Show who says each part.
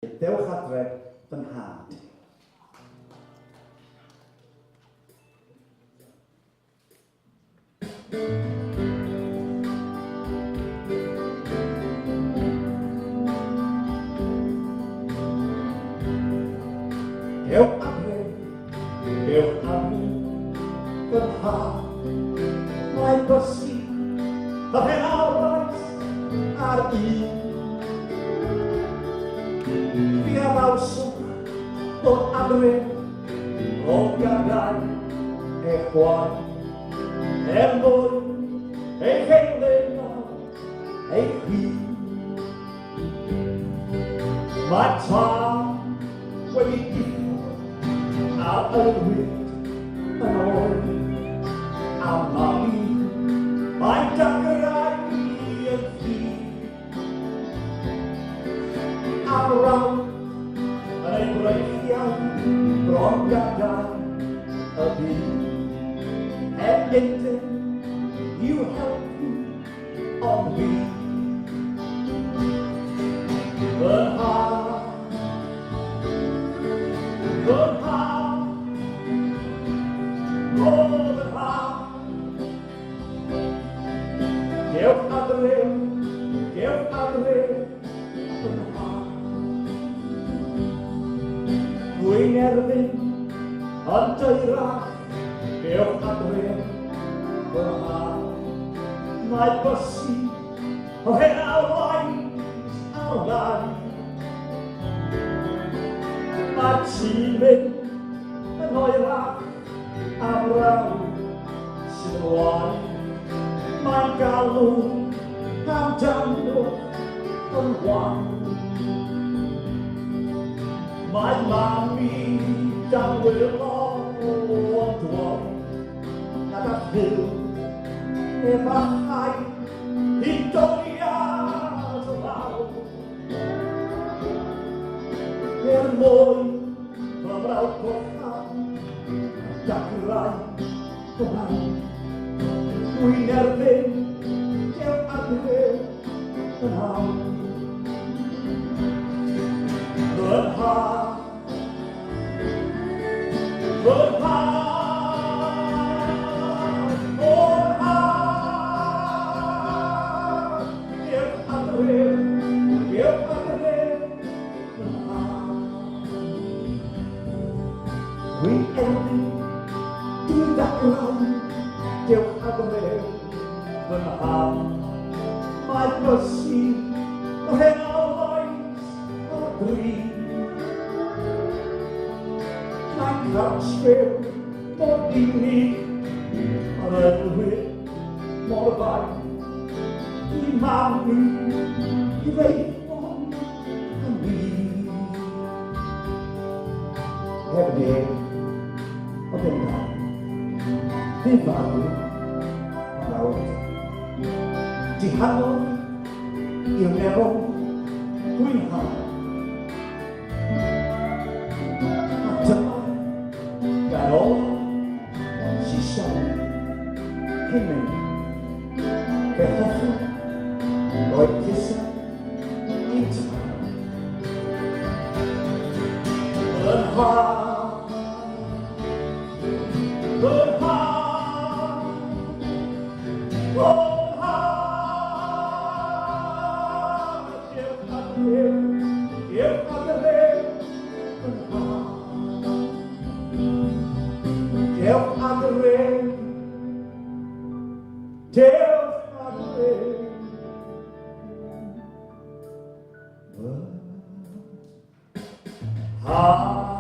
Speaker 1: Dewch adref fy nhad. Dewch adref fy nhad. Mae bysi a penawais ar un. Fi a fawswch dod adref o gadau eich gwaith. Mwyn eich eilen eich hun. Mae tân wedi diffo ar y wyd yn oed. A mami mae dagrau yn ffydd. A rawn yn ei breichiau bron gadau y byd. Anything you help me on me. Fy nhad, fy nhad, o fy nhad. Gewch adref fy nhad. Dwi'n erbyn yn deyrach. Gewch adref fy nhad. Mae bysi o hen alwaith ar lai. Mae ti'n mynd yn oerach am rawn sy'n waith. Mae'n galw am damnwch yn wan. Mae mami dan wylo o'n dwon. Nad a hyl efallai I doriad o lawr. Mwyn fy mrawd gochan dagrau o lawr. Dwi'n erbyn gewch adref fy nhad. Fy nhad, fy nhad. Dwi'n erbyn dwi'n dagrau gewch adref fy nhad. Mae bysi o hen alwaith o drin. Mae'n gartref mor unig ar ynwyd mor fain. I mami I feithon yn fi. Hefyd o bennaf, fi farw nawr. Di hanol i'r meddwl dwi'n hal. A dyma gan o si siarad cyn mynd. Fe hoffwn roed cysau I tân. Fy nhad, fy nhad, o nhad. Gewch adref fy nhad. Gewch adref, gewch adref fy nhad.